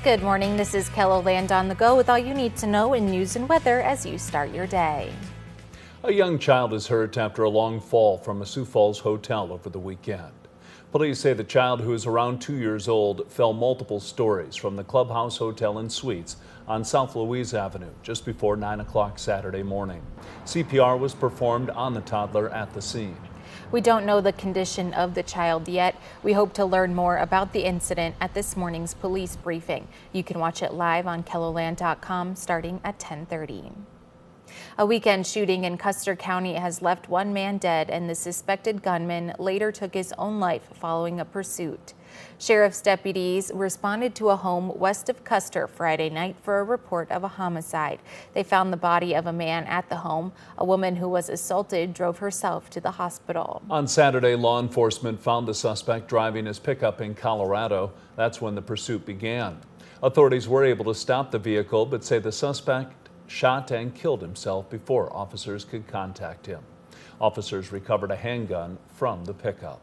Good morning, this is KELOLAND on the go with all you need to know in news and weather as you start your day. A young child is hurt after a long fall from a Sioux Falls hotel over the weekend. Police say the child, who is around 2 years old, fell multiple stories from the Clubhouse Hotel and Suites on South Louise Avenue just before 9 o'clock Saturday morning. CPR was performed on the toddler at the scene. We don't know the condition of the child yet. We hope to learn more about the incident at this morning's police briefing. You can watch it live on KELOLAND.com starting at 10:30. A weekend shooting in Custer County has left one man dead, and the suspected gunman later took his own life following a pursuit. Sheriff's deputies responded to a home west of Custer Friday night for a report of a homicide. They found the body of a man at the home. A woman who was assaulted drove herself to the hospital. On Saturday, law enforcement found the suspect driving his pickup in Colorado. That's when the pursuit began. Authorities were able to stop the vehicle, but say the suspect shot and killed himself before officers could contact him. Officers recovered a handgun from the pickup.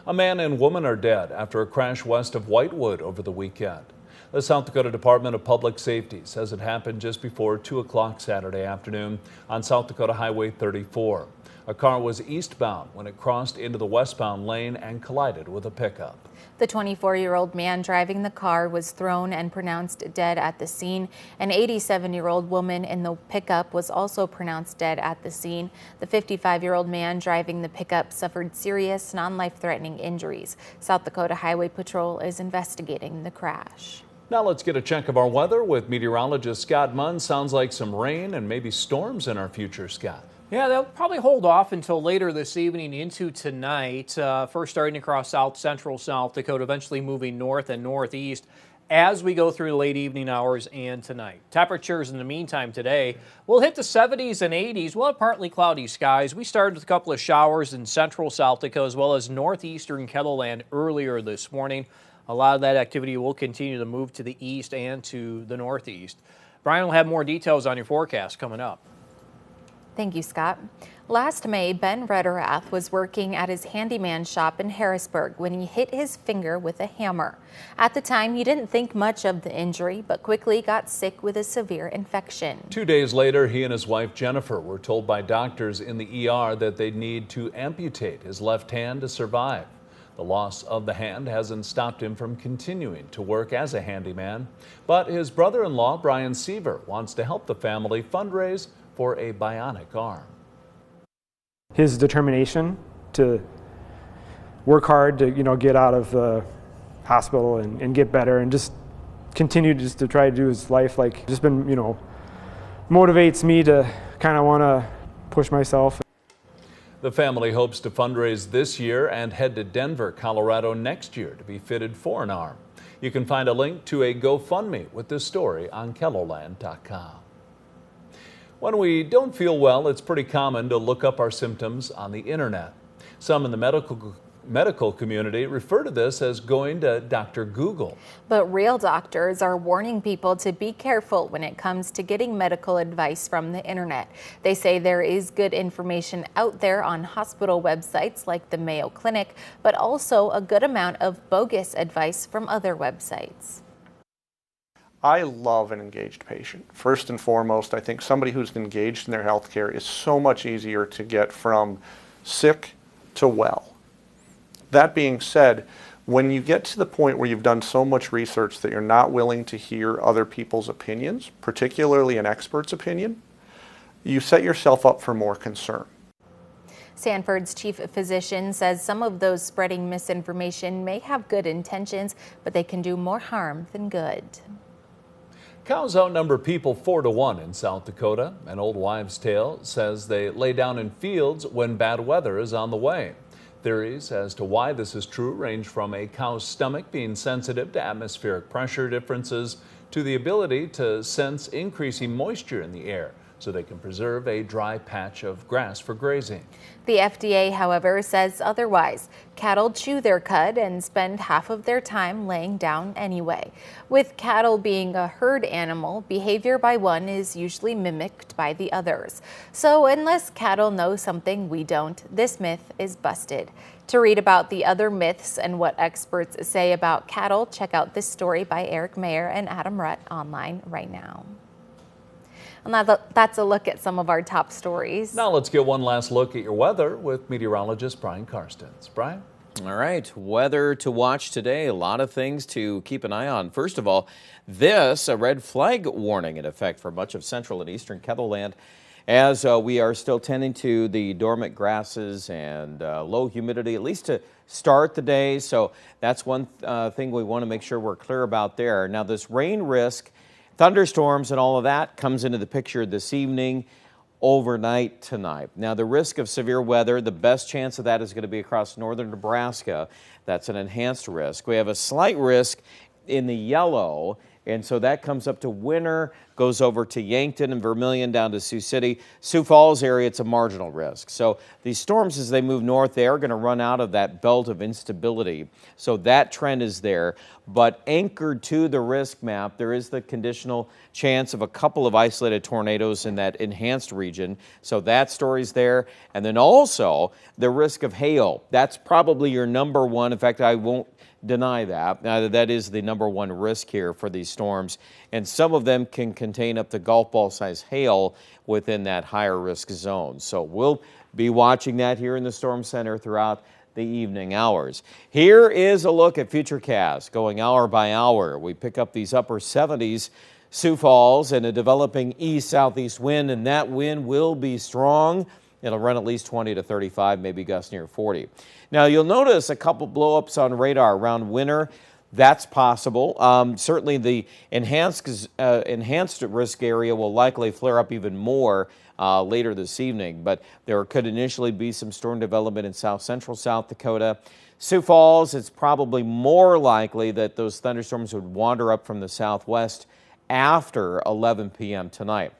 A man and woman are dead after a crash west of Whitewood over the weekend. The South Dakota Department of Public Safety says it happened just before 2 o'clock Saturday afternoon on South Dakota Highway 34. A car was eastbound when it crossed into the westbound lane and collided with a pickup. The 24-year-old man driving the car was thrown and pronounced dead at the scene. An 87-year-old woman in the pickup was also pronounced dead at the scene. The 55-year-old man driving the pickup suffered serious, non-life-threatening injuries. South Dakota Highway Patrol is investigating the crash. Now let's get a check of our weather with meteorologist Scott Munn. Sounds like some rain and maybe storms in our future, Scott. Yeah, they'll probably hold off until later this evening into tonight. First starting across central South Dakota, eventually moving north and northeast as we go through the late evening hours and tonight. Temperatures in the meantime today will hit the 70s and 80s. We'll have partly cloudy skies. We started with a couple of showers in central South Dakota as well as northeastern KELOLAND earlier this morning. A lot of that activity will continue to move to the east and to the northeast. Brian will have more details on your forecast coming up. Thank you, Scott. Last May, Ben Rederath was working at his handyman shop in Harrisburg when he hit his finger with a hammer. At the time, he didn't think much of the injury, but quickly got sick with a severe infection. 2 days later, he and his wife Jennifer were told by doctors in the ER that they'd need to amputate his left hand to survive. The loss of the hand hasn't stopped him from continuing to work as a handyman, but his brother-in-law, Brian Seaver, wants to help the family fundraise for a bionic arm. His determination to work hard to, get out of the hospital and get better and just continue to try to do his life, just been, motivates me to kind of want to push myself. The family hopes to fundraise this year and head to Denver, Colorado next year to be fitted for an arm. You can find a link to a GoFundMe with this story on KELOLAND.com. When we don't feel well, it's pretty common to look up our symptoms on the internet. Some in the medical community refer to this as going to Dr. Google. But real doctors are warning people to be careful when it comes to getting medical advice from the internet. They say there is good information out there on hospital websites like the Mayo Clinic, but also a good amount of bogus advice from other websites. I love an engaged patient. First and foremost, I think somebody who's engaged in their health care is so much easier to get from sick to well. That being said, when you get to the point where you've done so much research that you're not willing to hear other people's opinions, particularly an expert's opinion, you set yourself up for more concern. Sanford's chief physician says some of those spreading misinformation may have good intentions, but they can do more harm than good. Cows outnumber people 4-to-1 in South Dakota. An old wives' tale says they lay down in fields when bad weather is on the way. Theories as to why this is true range from a cow's stomach being sensitive to atmospheric pressure differences to the ability to sense increasing moisture in the air so they can preserve a dry patch of grass for grazing. The FDA, however, says otherwise. Cattle chew their cud and spend half of their time laying down anyway. With cattle being a herd animal, behavior by one is usually mimicked by the others. So unless cattle know something we don't, this myth is busted. To read about the other myths and what experts say about cattle, check out this story by Eric Mayer and Adam Rutt online right now. And that's a look at some of our top stories. Now let's get one last look at your weather with meteorologist Brian Karstens. Brian? All right, weather to watch today. A lot of things to keep an eye on. First of all, a red flag warning in effect for much of central and eastern Kettleland as we are still tending to the dormant grasses and low humidity, at least to start the day. So that's one thing we want to make sure we're clear about there. Now this rain risk, thunderstorms and all of that comes into the picture this evening, overnight tonight. Now the risk of severe weather, the best chance of that is going to be across northern Nebraska. That's an enhanced risk. We have a slight risk in the yellow, and so that comes up to Winter, goes over to Yankton and Vermilion down to Sioux City. Sioux Falls area, it's a marginal risk. So these storms, as they move north, they are going to run out of that belt of instability. So that trend is there. But anchored to the risk map, there is the conditional chance of a couple of isolated tornadoes in that enhanced region. So that story's there. And then also the risk of hail. That's probably your number one. In fact, I won't deny that. That is the number one risk here for these storms. And some of them can contain up to golf ball size hail within that higher risk zone. So we'll be watching that here in the Storm Center throughout the evening hours. Here is a look at Futurecast going hour by hour. We pick up these upper 70s, Sioux Falls, and a developing east-southeast wind, and that wind will be strong. It'll run at least 20 to 35, maybe gusts near 40. Now, you'll notice a couple blowups on radar around Winter. That's possible. Certainly, the enhanced risk area will likely flare up even more later this evening, but there could initially be some storm development in south central South Dakota. Sioux Falls, it's probably more likely that those thunderstorms would wander up from the southwest after 11 p.m. tonight.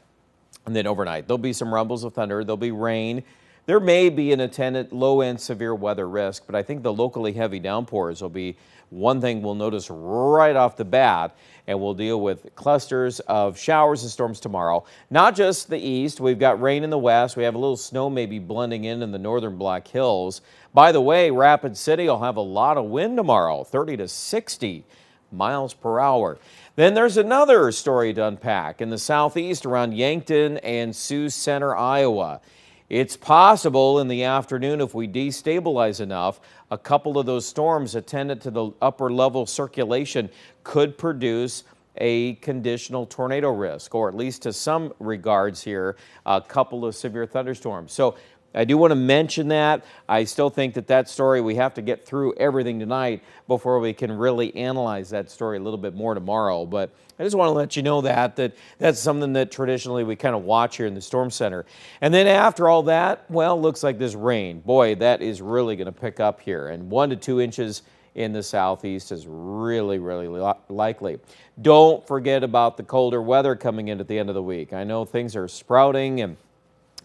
And then overnight, there'll be some rumbles of thunder, there'll be rain. There may be an attendant low-end severe weather risk, but I think the locally heavy downpours will be one thing we'll notice right off the bat, and we'll deal with clusters of showers and storms tomorrow. Not just the east, we've got rain in the west. We have a little snow maybe blending in the northern Black Hills. By the way, Rapid City will have a lot of wind tomorrow, 30 to 60 miles per hour. Then there's another story to unpack in the southeast around Yankton and Sioux Center, Iowa. It's possible in the afternoon, if we destabilize enough, a couple of those storms attendant to the upper level circulation could produce a conditional tornado risk, or at least to some regards here, a couple of severe thunderstorms. So I do want to mention that. I still think that story, we have to get through everything tonight before we can really analyze that story a little bit more tomorrow. But I just want to let you know that's something that traditionally we kind of watch here in the Storm Center. And then after all that, well, looks like this rain. Boy, that is really going to pick up here. And 1 to 2 inches in the southeast is really, really likely. Don't forget about the colder weather coming in at the end of the week. I know things are sprouting and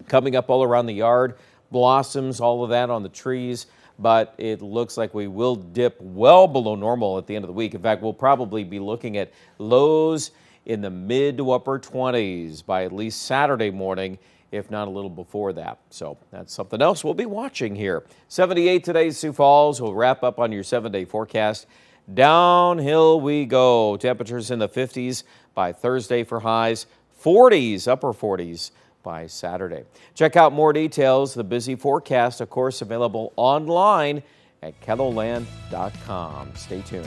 coming up all around the yard, blossoms, all of that on the trees, but it looks like we will dip well below normal at the end of the week. In fact, we'll probably be looking at lows in the mid to upper 20s by at least Saturday morning, if not a little before that. So that's something else we'll be watching here. 78 today, Sioux Falls. We'll wrap up on your 7-day forecast. Downhill we go. Temperatures in the 50s by Thursday for highs, 40s, upper 40s by Saturday. Check out more details. The busy forecast, of course, available online at KELLOLAND.com. Stay tuned.